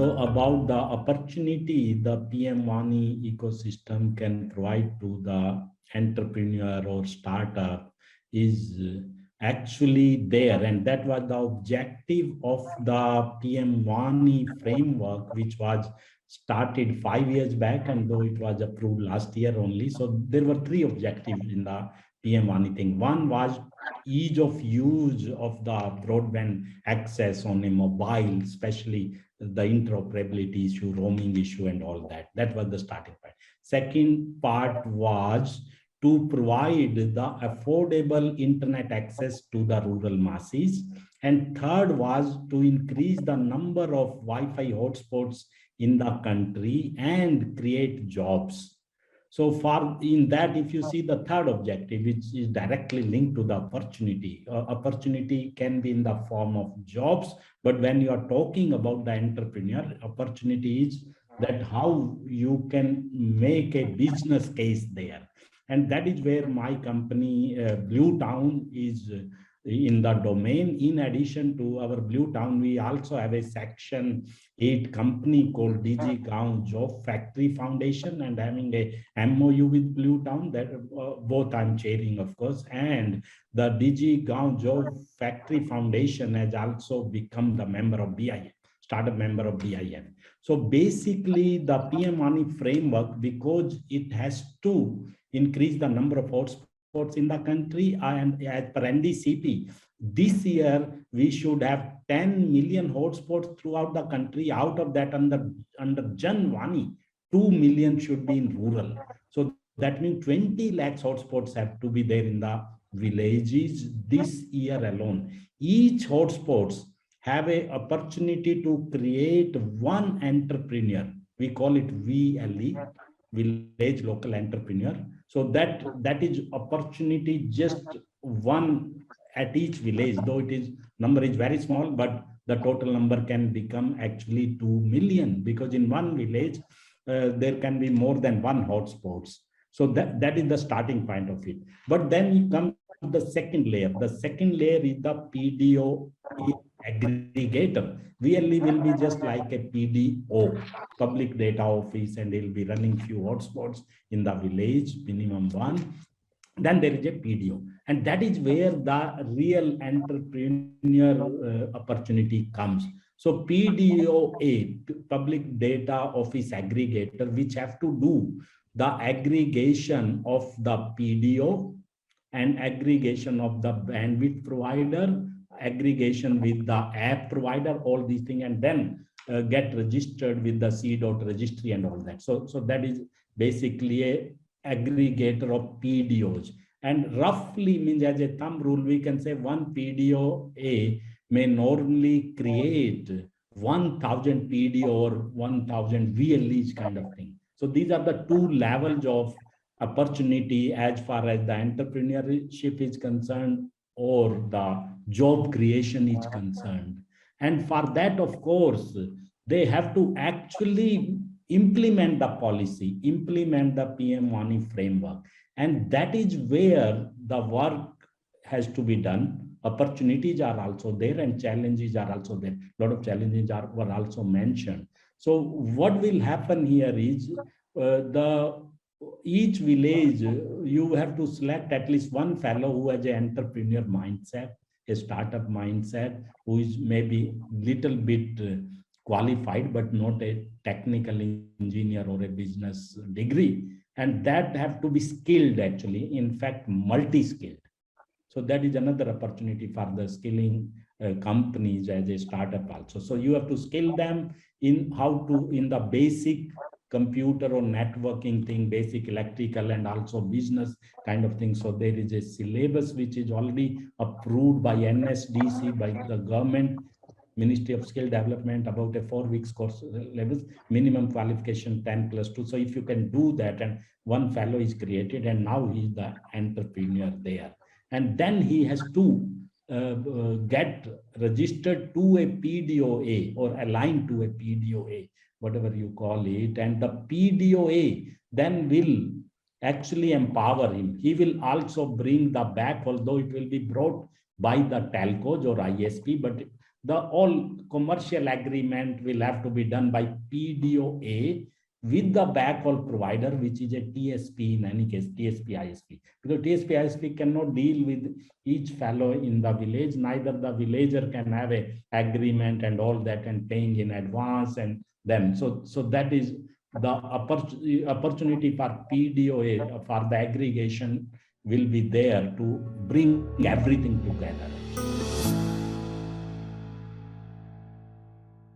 So about the opportunity the PM WANI ecosystem can provide to the entrepreneur or startup is actually there. And that was the objective of the PM WANI framework, which was started 5 years back, and though it was approved last year only. So there were three objectives in the PM WANI thing. One was ease of use of the broadband access on a mobile, especially the interoperability issue, roaming issue, and all that. That was the starting point. Second part was to provide the affordable internet access to the rural masses. And third was to increase the number of Wi-Fi hotspots in the country and create jobs. So far in that, if you see the third objective, which is directly linked to the opportunity, opportunity can be in the form of jobs, but when you are talking about the entrepreneur, opportunity is that how you can make a business case there. And that is where my company, Bluetown, is in the domain. In addition to our Bluetown, we also have a Section 8 company called DigiGaon Job Factory Foundation, and having a MOU with Bluetown that both I'm chairing, of course. And the DigiGaon Job Factory Foundation has also become the member of BIF, startup member of BIF. So basically the PM WANI framework, because it has to increase the number of hotspots in the country, and as per NDCP, this year we should have 10 million hotspots throughout the country. Out of that, under Jan WANI, 2 million should be in rural. So that means 20 lakhs hotspots have to be there in the villages this year alone. Each hotspots have an opportunity to create one entrepreneur. We call it VLE, village local entrepreneur. So that is opportunity, just one at each village, though it is number is very small, but the total number can become actually 2 million, because in one village there can be more than one hotspots. So that is the starting point of it. But then you come to the second layer. The second layer is the PDO aggregator. VLE will be just like a PDO, public data office, and it will be running few hotspots in the village, minimum one. Then there is a PDO, and that is where the real entrepreneur opportunity comes. So PDOA, public data office aggregator, which have to do the aggregation of the PDO and aggregation of the bandwidth provider, aggregation with the app provider, all these things, and then get registered with the C.registry and all that. So that is basically a aggregator of PDOs. And roughly means, as a thumb rule, we can say one PDOA may normally create 1,000 PDO or 1,000 VLEs kind of thing. So these are the two levels of opportunity as far as the entrepreneurship is concerned or the job creation is concerned. And for that, of course, they have to actually implement the policy, implement the PM WANI framework. And that is where the work has to be done. Opportunities are also there and challenges are also there. A lot of challenges were also mentioned. So what will happen here is each village, you have to select at least one fellow who has an entrepreneur mindset, a startup mindset, who is maybe little bit qualified, but not a technical engineer or a business degree. And that have to be skilled actually, in fact, multi-skilled. So that is another opportunity for the skilling companies as a startup also. So you have to skill them in how to, in the basic computer or networking thing, basic electrical, and also business kind of thing. So there is a syllabus which is already approved by NSDC, by the government, Ministry of Skill Development, about a 4 weeks course levels, minimum qualification 10+2. So if you can do that, and one fellow is created, and now he is the entrepreneur there. And then he has to get registered to a PDOA or aligned to a PDOA, whatever you call it. And the PDOA then will actually empower him. He will also bring the back, although it will be brought by the telcos or ISP, but the all commercial agreement will have to be done by PDOA with the backhaul provider, which is a TSP in any case, TSP ISP. Because TSP ISP cannot deal with each fellow in the village, neither the villager can have a agreement and all that and paying in advance and them. So that is the opportunity for PDOA, for the aggregation will be there to bring everything together.